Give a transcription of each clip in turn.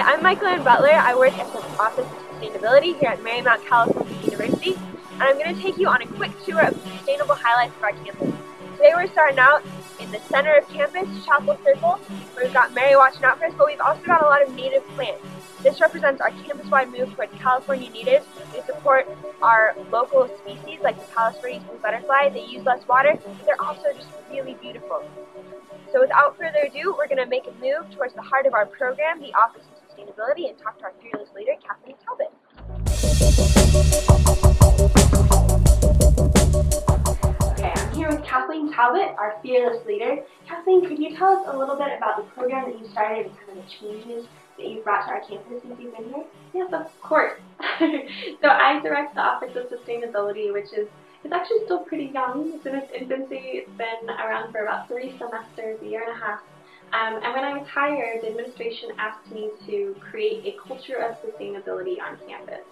I'm Michael Ann Butler. I work at the Office of Sustainability here at Marymount California University, and I'm going to take you on a quick tour of the sustainable highlights of our campus. Today we're starting out in the center of campus, Chapel Circle, where we've got Mary watching out for us, but we've also got a lot of native plants. This represents our campus-wide move towards California natives. They support our local species like the Palos blue butterfly. They use less water, but they're also just really beautiful. So without further ado, we're going to make a move towards the heart of our program, the Office of Sustainability, and talk to our fearless leader, Kathleen Talbot. Okay, I'm here with Kathleen Talbot, our fearless leader. Kathleen, could you tell us a little bit about the program that you started and kind of the changes that you've brought to our campus since you've been here? Yes, of course. So I direct the Office of Sustainability, which is it's actually still pretty young. It's in its infancy. It's been around for about 3 semesters, a year and a half. And when I was hired, the administration asked me to create a culture of sustainability on campus.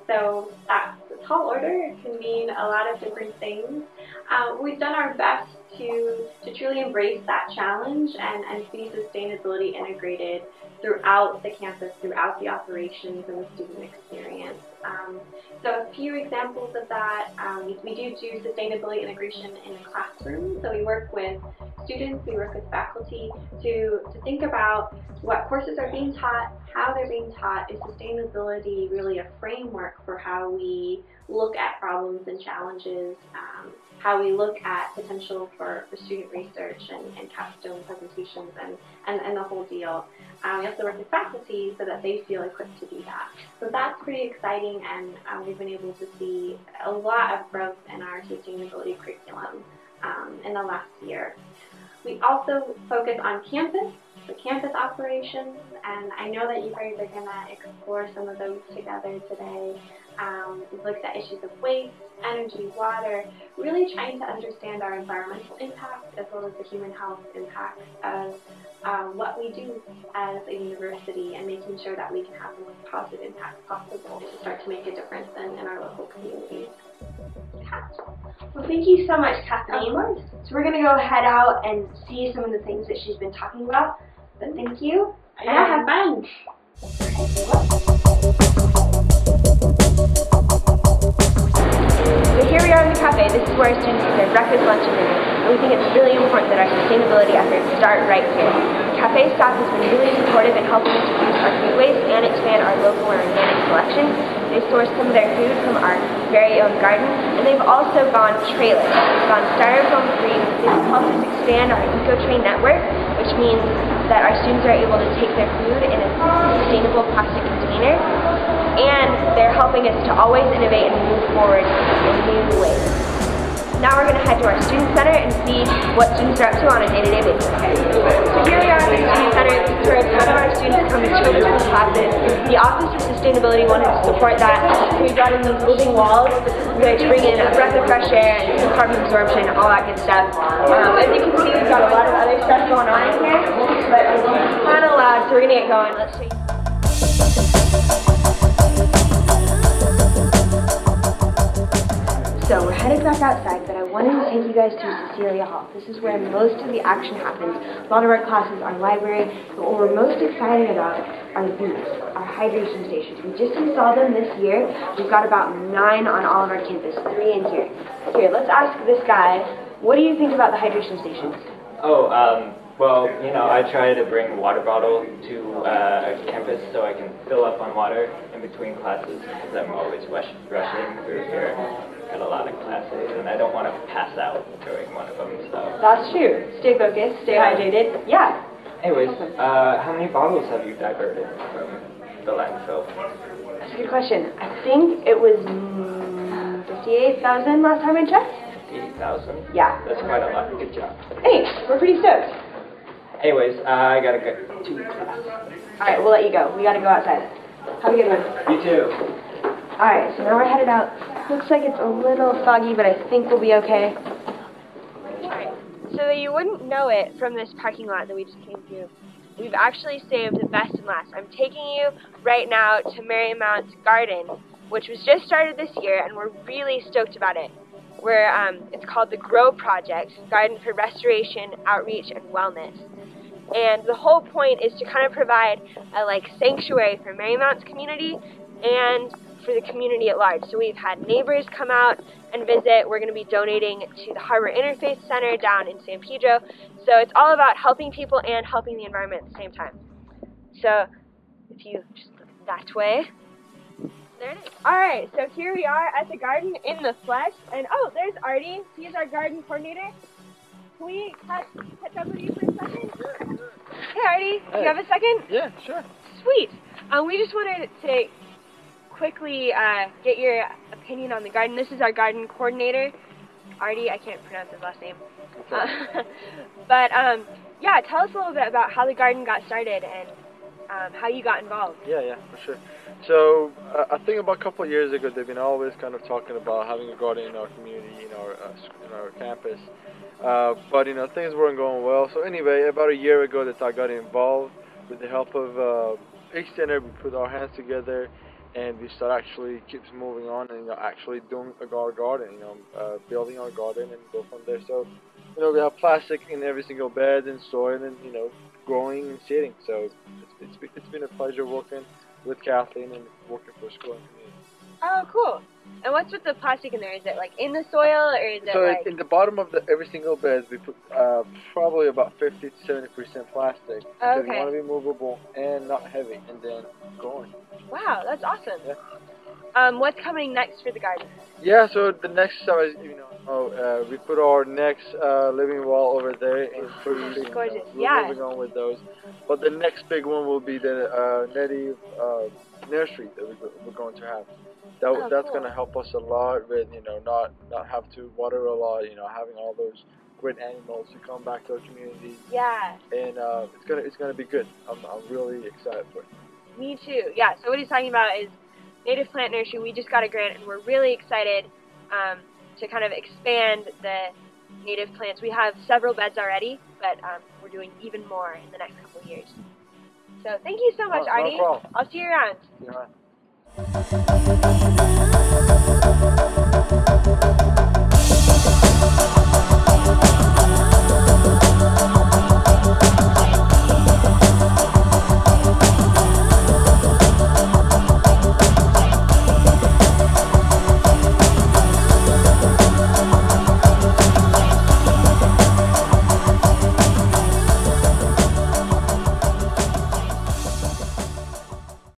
So that's a tall order. It can mean a lot of different things. We've done our best to truly embrace that challenge and see sustainability integrated throughout the campus, throughout the operations and the student experience. So a few examples of that, we do sustainability integration in the classroom. So we work with students, we work with faculty to think about what courses are being taught, how they're being taught. Is sustainability really a framework for how we look at problems and challenges, how we look at potential for student research and capstone presentations and the whole deal. We also work with faculty so that they feel equipped to do that. So that's pretty exciting, and we've been able to see a lot of growth in our sustainability curriculum in the last year. We also focus on campus, the campus operations, and I know that you guys are going to explore some of those together today. We've looked at issues of waste, energy, water, really trying to understand our environmental impact as well as the human health impact of what we do as a university, and making sure that we can have the most positive impact possible to start to make a difference in our local communities. Well, thank you so much, Kathleen. So we're going to go head out and see some of the things that she's been talking about. But thank you. Yeah, have fun. So here we are in the cafe. This is where our students get their breakfast, lunch, and dinner. And we think it's really important that our sustainability efforts start right here. Cafe staff has been really supportive in helping us reduce our food waste and expand our local and organic selection. They source some of their food from our very own garden, and they've also gone trayless. They've gone styrofoam free. This helps us expand our eco-train network, which means that our students are able to take their food in a sustainable plastic container, and they're helping us to always innovate and move forward in new ways. Now we're going to head to our student center and see what students are up to on a day-to-day basis. So here we are at the student center. This is where a ton of our students come to chill between classes. The Office of Sustainability wanted to support that, so we brought in these moving walls to bring in a breath of fresh air and carbon absorption, all that good stuff. As you can see, we've got a lot of other stuff going on in here, but it's kind of loud, so we're going to get going. Let's show you. So we're headed back outside, but I wanted to take you guys to Cecilia Hall. This is where most of the action happens. A lot of our classes are library, but what we're most excited about are booths, our hydration stations. We just installed them this year. We've got about 9 on all of our campus, 3 in here. Here, let's ask this guy, what do you think about the hydration stations? Well, you know, I try to bring a water bottle to campus so I can fill up on water in between classes, because I'm always rushing through here. Got a lot of classes, and I don't want to pass out during one of them, so. That's true. Stay focused, stay hydrated. Yeah. Anyways, how many bottles have you diverted from the landfill? That's a good question. I think it was 58,000 last time I checked. 58,000? Yeah. That's quite a lot. Good job. Thanks. We're pretty stoked. Anyways, I gotta go to class. Alright, we'll let you go. We gotta go outside. Have a good one. You too. Alright, so now we're headed out. Looks like it's a little foggy, but I think we'll be okay. Alright, so that you wouldn't know it from this parking lot that we just came through, we've actually saved the best and last. I'm taking you right now to Marymount's garden, which was just started this year, and we're really stoked about it. It's called the GROW Project, Garden for Restoration, Outreach, and Wellness. And the whole point is to kind of provide a sanctuary for Marymount's community and for the community at large. So we've had neighbors come out and visit. We're going to be donating to the Harbor Interfaith Center down in San Pedro. So it's all about helping people and helping the environment at the same time. So if you just look that way, there it is. Alright, so here we are at the garden in the flesh. And oh, there's Artie. He's our garden coordinator. Can we catch up with you for a second? Sure. Hey Artie, do you have a second? Yeah, sure. Sweet. We just wanted to quickly get your opinion on the garden. This is our garden coordinator, Artie. I can't pronounce his last name. But yeah, tell us a little bit about how the garden got started and how you got involved. Yeah, for sure. So I think about a couple of years ago, they've been always kind of talking about having a garden in our community, in our campus. But things weren't going well. So anyway, about a year ago, that I got involved with the help of H Center. We put our hands together, and we start actually keeps moving on and actually doing our garden. Building our garden and go from there. So we have plastic in every single bed and soil and growing and seeding. So it's been a pleasure working with Kathleen and working for school and community. Oh, cool. And what's with the plastic in there? Is it in the soil or is it so in the bottom of every single bed we put probably about 50 to 70% plastic. Oh, because we want to be movable and not heavy, and then growing. Wow, that's awesome. Yeah. What's coming next for the garden? Yeah, so the next summer, we put our next living wall over there and trees. Gorgeous. We're moving on with those. But the next big one will be the native nursery that we're going to have. That's cool. going to help us a lot with not have to water a lot. Having all those great animals to come back to our community. Yeah. And it's gonna be good. I'm really excited for it. Me too. Yeah. So what he's talking about is native plant nursery. We just got a grant and we're really excited to kind of expand the native plants. We have several beds already, but we're doing even more in the next couple of years. So thank you so much, Artie. No problem. I'll see you around. See you around.